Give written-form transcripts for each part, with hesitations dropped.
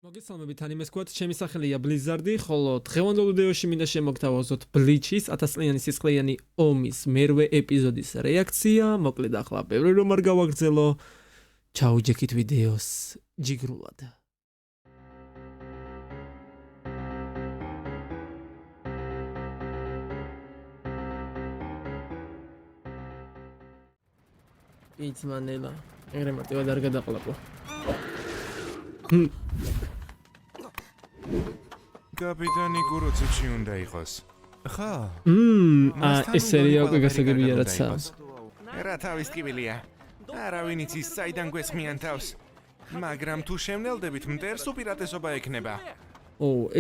მოგესალმებით ანიმე სკვად, ჩემი სახელია ბლიზარდი, ხოლო დღევანდელ ვიდეოში მინდა შემოგთავაზოთ ბლიჩის 1000 წლიანი სისხლიანი ომის მერვე ეპიზოდის რეაქცია. მოკლედ ახლა ბევრი რომ არ გავაგრძელო, ჩაუჯექით ვიდეოს ჯიგრულად. იცმანელა, ეგრე მარტივად არ გადაყლაპო. კაპიტანი კუროცუჩი უნდა იყოს. ხა? ეს სერია უკვე გასაგებია რაცა. რა თავის ტკივილია. არავინ იცის საიდან გვესმიან თავს. მაგრამ თუ შევნელდებით მტერს უპირატესობა ექნება.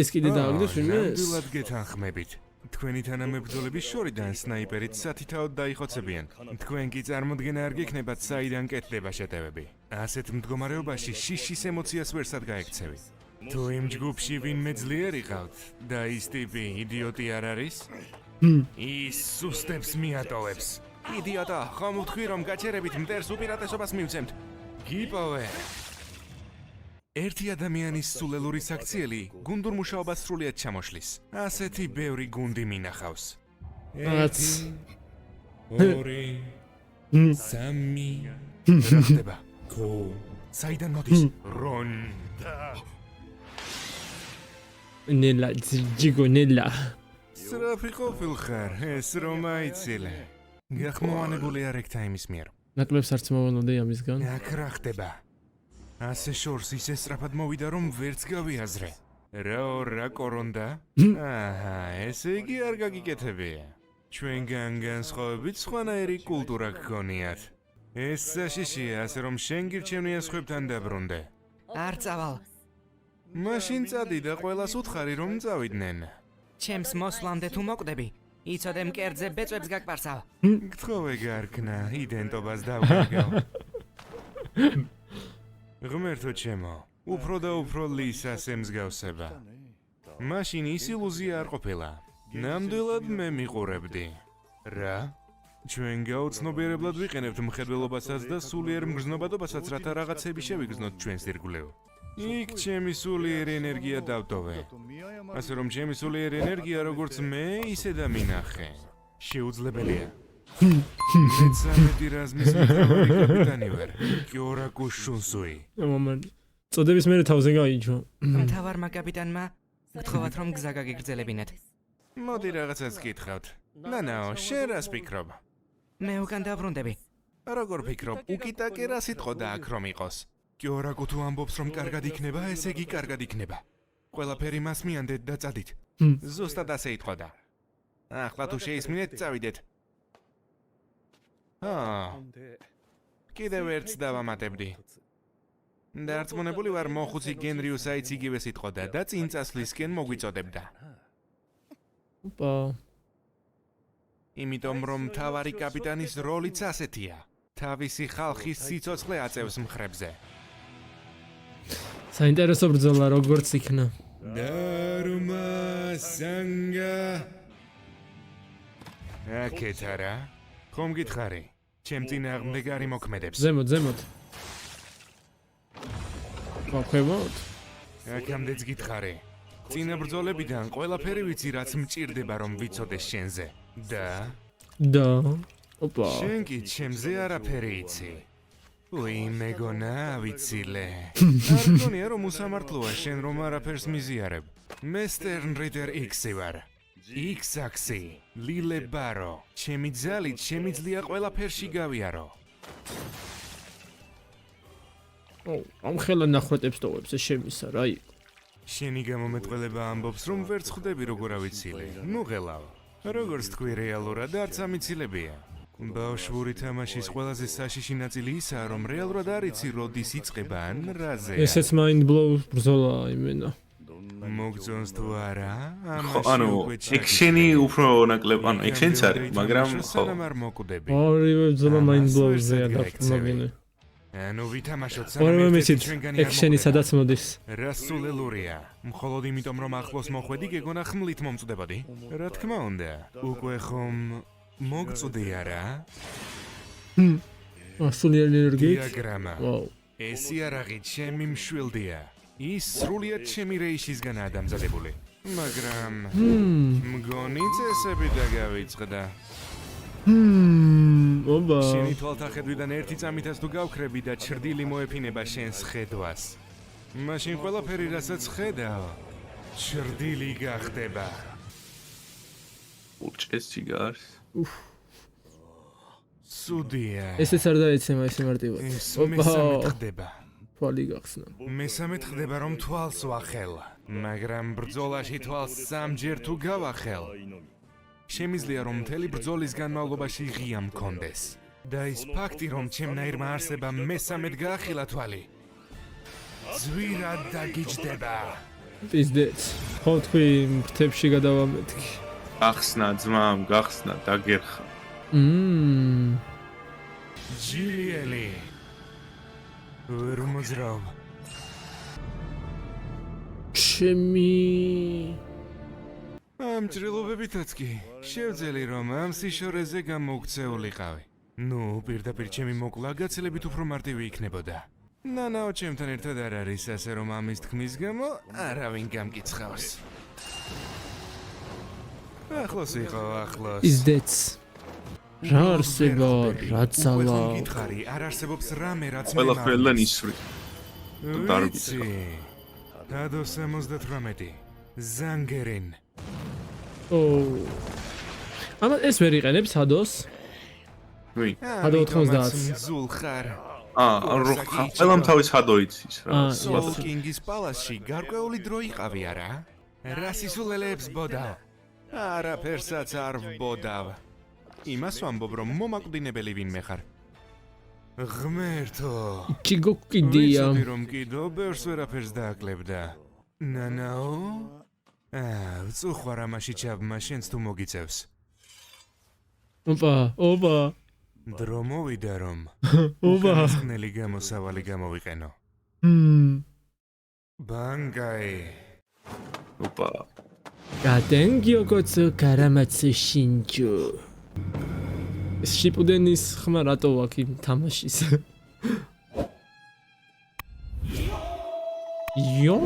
ეს კიდე დააგდეს ვინმე? ნამდვილად გეთანხმებით. თქვენი თანამებრძოლების შორიდან სნაიპერით სათითაოდ დაიხოცებიან. თქვენ კი წარმოდგენა არ გექნებათ საიდან კეთდება შეტევები. ასეთ მდგომარეობაში შიშის ემოციას ვერსად გაექცევი. თუ იმ ჯგუფში ვინმე ძლიერი ყავთ და ის ტიპი იდიოტი არ არის? ის სუსტებს მიატოვებს. იდიოტო, ხომ ვთქვი რომ გაჩერებით მტერს უპირატესობას მივცემთ? გიპოვე. ერთი ადამიანის სულელური საქციელი გუნდურ მუშაობას სრულიად ჩამოშლის. ასეთი ბევრი გუნდი მინახავს. 1 2 3 რა ხდება? კო საიდან მოდის? რონ ნელა ჯიგო ნელა. სრაფი ყოფილხარ, ეს რომ აიცილე. გახმოვანებული არ ექთა იმის მიერ. ნაკლებს არც მოვანოდე ამისგან. აქ რა ხდება? ასე შორს ისე სწრაფად მოვიდა რომ ვერც გავიაზრე. რა კორონდა? აჰა, ესე იგი არ გაგიკეთებია. ჩვენგან განსხვავებით სხვანაირი კულტურა გქონიათ. ეს საშიშია, ასე რომ შენ გირჩევნია სხვებთან დაბრუნდე. არ წავალ. მაშინ წადი და ყველას უთხარი რომ წავიდნენ. ჩემს მოსვლამდე თუ მოკვდები, იცოდე მკერდზე ბეწვებს გაკპარსავ. გთხოვე გარკნა, იდენტობას დავგარგავ. ღმერთო ჩემო, უფრო და უფრო ლისას ემსგავსება. მაშინ ის ილუზია არ ყოფილა. ნამდვილად მე მიყურებდი. რა? ჩვენ გაუცნობიერებლად ვიყენებთ მხედველობასაც და სულიერ მგრძნობადობასაც, რათა რაღაცები შევიგრძნოთ ჩვენს ირგვლივ. იქ ჩემი სულიერი ენერგია დავტოვე. ასე რომ ჩემი სულიერი ენერგია როგორც მე, ისე დამინახე. შეუძლებელია. მეცამეტი რაზმის მეთაური კაპიტანი ვარ. კიორაკუ შუნსუი. მომან წოდების მერე თავზე გაიჯო. მთავარმა კაპიტანმა გთხოვათ რომ გზა გაგიგრძელებინეთ. მოდი რაღაცას გითხავთ. ნანაო, შენ რას ფიქრობ? მე უკან დაბრუნდები. როგორ ფიქრობ, უკიტაკე რა სიტყვა და აქ რომ იყოს? კიორაკუ თუ ამბობს რომ კარგად იქნება, ესე იგი კარგად იქნება. ყველაფერი მას მიანდეთ და წადით. ზუსტად ასე იტყოდა. ახლა თუ შეისმინეთ, წავიდეთ. კიდევ ერთს დავამატებდი. დარწმუნებული ვარ მოხუცი გენრიუსაიც იგივე სიტყოდა და წინ წასვლისკენ მოგვიწოდებდა. ოპა. იმიტომ რომ მთავარი კაპიტანის როლიც ასეთია. თავისი ხალხის სიცოცხლე აწევს მხრებზე. საინტერესო ბრძოლა როგორც იქნა. დარმა სანგა. აკეთ არა? ხომ გითხარი? ჩემ წინააღმდეგ არ იმოქმედებს. ზემოთ. მოხებოთ? აქამდეც გითხარი. წინა ბრძოლებიდან ყველაფერი ვიცი, რაც მჭირდება რომ ვიცოდეს შენზე. და ოპა. შენ კი ჩემზე არაფერი იცი. უი, მეგონა, ვიცილე. არ გონია რომ უსამართლოა შენ რომ არაფერს მიზიარებ. მე სტერნ რიდერ იქსი ვარ. იქსაქსი, ლილე ბარო. ჩემი ძალით შემიძლია ყველაფერში გავიარო. ამ ხელა ნახვეტებს ტოვებს ეს შემისა რა იქ. შენი გამომეტყველება ამბობს რომ ვერც ხვდები როგორ ავიცილე. ნუ ღელავ. როგორც თქვი რეალურად არც ამიცილებია. ბავშვური თამაშის ყველაზე საშიში ნაწილი ისაა რომ რეალურად არ იცი როდის იწყება ან რაზე. ესეც mind blow ბრძოლა იმენა. მოგწონს თუ არა? ანუ ექშენი უფრო ნაკლებ, ანუ ექშენიც არის, მაგრამ ხო. არ მოკვდები. ორივე ბრძოლა mind blow-ზეა დაყრდნობინე. ანუ ვითამაშოთ ორივე მისით ექშენი სადაც მოდის. რასულელურია. მხოლოდ იმიტომ რომ ახლოს მოხვედი გეგონა ხმლით მომწდებოდი. რა თქმა უნდა. უკვე ხომ მოგწდი არა? სულიერი ენერგიით. დიაგრამა. ვაუ. ეს იარაღი ჩემი მშვილდია. ის სრულიად ჩემი რეიშისგანაა დამზადებული. მაგრამ მგონი წესები დაგავიწყდა. ობა. შენი თვალთახედვიდან ერთი წამითაც თუ გავქრები და ჩრდილი მოეფინება შენს ხედვას. მაშინ ყველაფერი, რასაც ხედავ, ჩრდილი გახდება. უჭეს ციგარს. სუდია. ესეც არ დაეცემა ეს მარტივად. ეს მესამე ხდება. თვალი გახსნა. მესამე ხდება რომ თვალს ვახელ, მაგრამ ბრძოლაში თვალს სამჯერ თუ გავახელ. შემიძლია რომ მთელი ბრძოლის განმავლობაში ღია მქონდეს. და ის ფაქტი რომ ჩემნაირმა არსება მესამედ გაახილა თვალი. ზვირად დაგიჯდება. პიზდეც. ხო თქვი ფრთებში გადავამეთქი. გახსნა ძმამ, გახსნა, დაგერხა. ჯილიელი. ვერ მოძრავ. ჩემი ამ ჭრილობებითაც კი შევძელი რომ ამ სიშორეზე გამოგცეულიყავი. ნუ პირდაპირ ჩემი მოკლა გაცილებით უფრო მარტივი იქნებოდა. ნანაო ჩემთან ერთად არ არის ასე რომ ამის თქმის გამო არავინ გამკითხავს. ახლოს იყო, ახლოს. პიზდეც. რა არსება, რა ძალა. გითხარი, არ არსებობს რამე რაც ყველაფერიდან ისვრი. დარბიცი. დადო 78. ზანგერენ. ამა ეს ვერ იყენებს ჰადოს? ვი? ჰადო 90. ზულ ხარ. ყველამ თავის ჰადო იცის რა. Soul King-ის პალასში გარკვეული დრო იყავი არა? რა სისულელეებს ბოდავ? არაფერსაც არ ვბოდავ. იმას ვამბობ რომ მომაკვდინებელი ვინმე ხარ. ღმერთო. ჩიგოკიდია. ვიცოდი რომ კიდო ბევრს ვერაფერს დააკლებდა. ნანაო? ვწუხვარ ამაში ჩაბმა შენც თუ მოგიწევს. ოპა. დრო მოვიდა რომ უკანასკნელი გამოსავალი გამოვიყენო. ბანგაი. ოპა. გადენგიოგოცო კარამაცუ შინჯუ. ეს შიპუდენის ხმა რატო აქ იმ თამაშის? იო.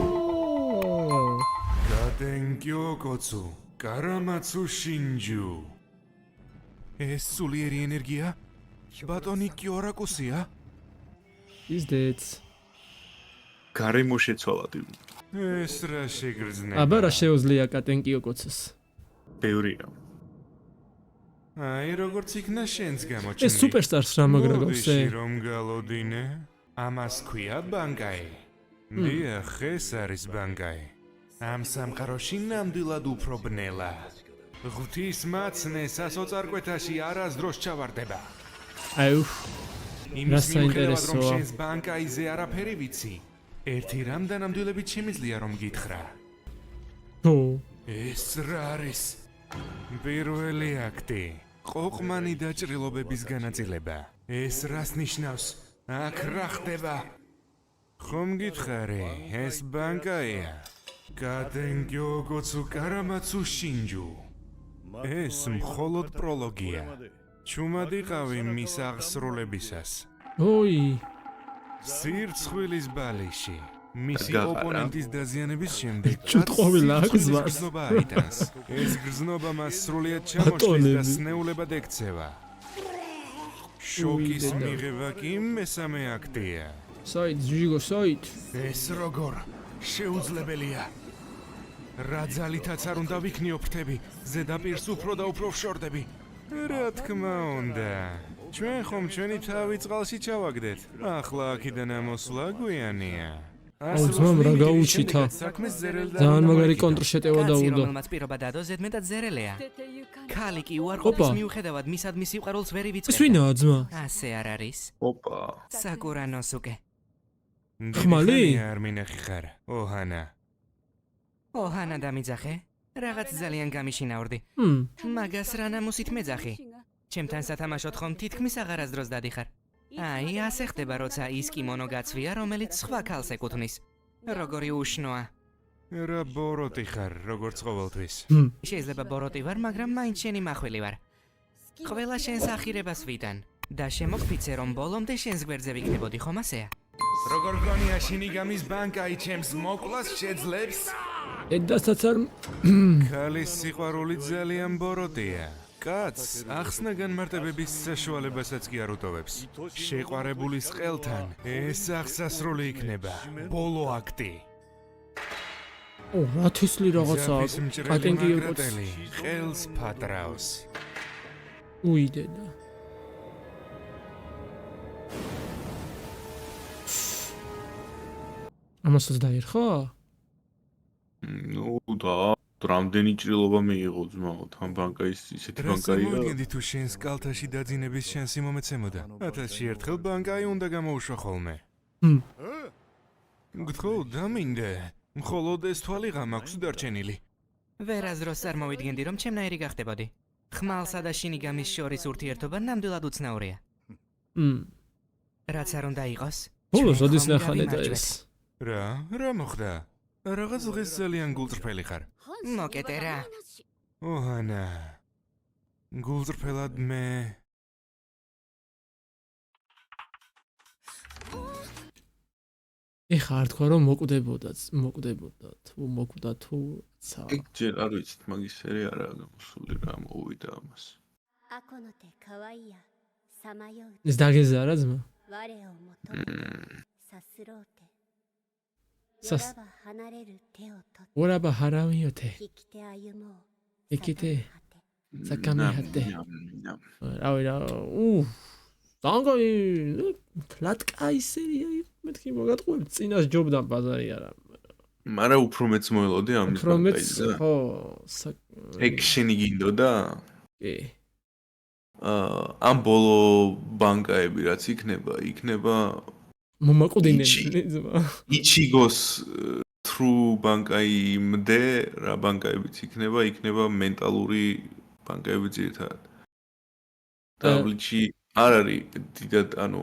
გადენგიოგოცო კარამაცუ შინჯუ. ეს სულიერი ენერგია? ბატონი კიორაკუსია? Pizdeț. გარემო შეცვალად. ეს რა შეგრძნება? აბა რა შეუძლია კატენკიოკოცს? ბევრია. აი როგორც იქნა შენს გამოჩენი. ეს სუპერსტარს რა მაგრაგავს ე? რომ გალოდინე? ამას ქვია ბანკაი. დიახ, ეს არის ბანკაი. ამ სამყაროში ნამდვილად უფრო ბნელა. ღვთის მაცნე სასოწარკვეთაში არასდროს ჩავარდება. აუ. იმის რა მიუხედავად რომ საინტერესოა. შენს ბანკაიზე არაფერი ვიცი. ერთი რამ დანამდვილებით შემიძლია რომ გითხრა. ო. ეს რა არის? პირველი აქტი. ყოყმანი დაჭრილობების განაწილება. ეს რას ნიშნავს? აქ რა ხდება? ხომ გითხარი, ეს ბანკაია. გადენგიოგოცუ კარამაცუ შინჯუ. ეს მხოლოდ პროლოგია. ჩუმად იყავი მის აღსრულებისას. ოი. სირცხვილის ბალიში. მისი ოპონენტის დაზიანების შემდეგ ჩუტყოვილა გზვას. ეს გრძნობა მას სრულიად ჩამოშლის და სნეულებად ექცევა. შოკის მიღება კი მესამე აქტია. საით ჟიგო საით. ეს როგორ შეუძლებელია? რა ძალითაც არ უნდა ვიქნიო ფრთები, ზედაპირს უფრო და უფრო ვშორდები. რა თქმა უნდა. ჩვენ ხომ ჩვენი თავი წყალში ჩავაგდეთ. ახლა აქედან ამოსვლა გვიანია. აუ ძმამ რა გაუჩითა. ძალიან მაგარი კონტრშეტევა დაუდო. რომელმაც პირობა დადო ზედმეტად ზერელეა. ქალი კი უარყოფის მიუხედავად მისად მის სიყვარულს ვერ ივიწყება. ეს ვინაა ძმა? ასე არ არის. ოპა. საკურანოსუკე. ხმალი? არ მინახი ხარ, ოჰანა. ოჰანა დამიძახე. რაღაც ძალიან გამიშინაურდი. მაგას რა ნამუსით მეძახი? ჩემთან სათამაშოდ ხომ თითქმის აღარასდროს დადიხარ. აი, ასე ხდება, როცა ის კიმონო გაცვია, რომელიც სხვა ქალს ეკუთვნის. როგორი უშნოა. რა ბოროტი ხარ, როგორც ყოველთვის. შეიძლება ბოროტი ვარ, მაგრამ მაინც შენი მახვილი ვარ. ყველა შენს ახირებას ვიტან და შემოგფიცე, რომ ბოლომდე შენს გვერდზე ვიქნებოდი, ხომ ასეა? როგორ გონია შინიგამის ბანკაი ჩემს მოკლას შეძლებს? ედასაც არ ქალის სიყვარული ძალიან ბოროტია. კაცს ახსნა განმარტებების საშუალებასაც კი არ უტოვებს. შეყვარებულის ყელთან ეს აღსასრული იქნება. ბოლო აქტი. ო, რა თესლი რაღაცაა. კატენკი იყო. ყელს ფატრავს. უიდედა. ამასაც დაირხა? ნუ და რამდენი ჭრილობა მიიღო ძმაო, თან ბანკაის ისეთი ბანკაია. მოგიდი თუ შენს კალთაში დაძინების შანსი მომეცემოდა. 1000-ში ერთხელ ბანკაი უნდა გამოუშვა ხოლმე. გთხოვ, დამინდე. მხოლოდ ეს თვალი მაქვს დარჩენილი. ვერასდროს არ მოვიდგენდი, რომ ჩემნაირი გახდებოდი. ხმალსა და შინიგამის შორის ურთიერთობა ნამდვილად უცნაურია. რაც არ უნდა იყოს. ბოლოს როდის ნახანე და ეს? რა მოხდა? რაღაც დღეს ძალიან გულწრფელი ხარ. მოკეტე რა. ოჰანა. გულწრფელად მე ეხა არ თქვა რომ მოკვდებოდა თუ მოკვდა თუ ცა. ეგ ჯერ არ ვიცით, მაგის სერი არაა გამოსული რა მოუვიდა ამას. ეს დაგეზა რა ძმა? ორაბა ჰარავიოთე. ეკიტე. საკამიჰატე. რავი რა. დანგაი ფლატკაი სერია მეთქი მოგატყუებ წინას ჯობდა ბაზარი არა. მარა უფრო მეც მოელოდი ამის ბანკაიზე. ხო, ექშენი გინდოდა? კი. ამ ბოლო ბანკაები რაც იქნება მომაკვდინები ძმა. იჩიგოს true ბანკაიმდე რა ბანკაებიც იქნება მენტალური ბანკაები ძირითადად. ტაბლიჩი არ არის დიდად ანუ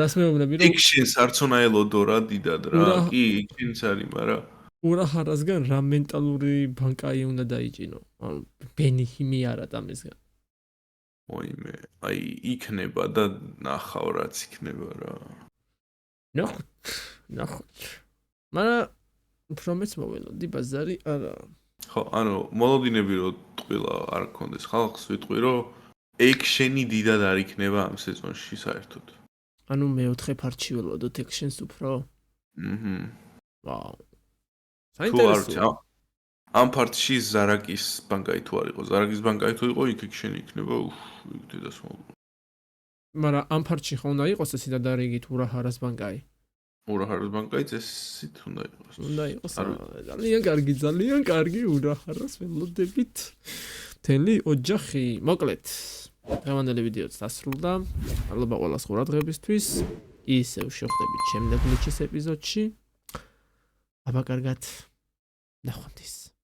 რას მეუბნები რომ ექშენს არც უნდა ელოდო რა დიდად რა კი ექშენს არის მაგრამ ურაჰარასგან რა მენტალური ბანკაი უნდა დაიჭინო ანუ ბენიჰიმი არა დამისგან ოიმე აი იქნება და ნახავ რაც იქნება რა ნახოთ მაგრამ უფრო მეც მოველოდი ბაზარი არა ხო ანუ მოლოდინები რო ტყილა არ გქონდეს ხალხს ვიტყვი რომ ექშენი დიდად არ იქნება ამ სეზონში საერთოდ. ანუ მეოთხე ფარტში ველოდოთ ექშენს უფრო? ვაუ. საინტერესოა. ამ ფარტში ზარაკის ბანკაი თუ არ იყო, ზარაკის ბანკაი თუ იყო, იქ ექშენი იქნება, იქ დედასმოულო. მაგრამ ამ ფარტში ხო უნდა იყოს ეს დადარიგით ურაჰარას ბანკაი? ურაჰარას ბანკაი წესით უნდა იყოს. უნდა იყოს. ძალიან კარგი ურაჰარას ველოდებით. თელი ოჯახი, მოკლედ. დღევანდელი ვიდეოც დასრულდა. მადლობა ყველას ყურადღებისთვის. ისევ შევხვდებით შემდეგ ლიჩის ეპიზოდში. აბა კარგად. ნახვამდის.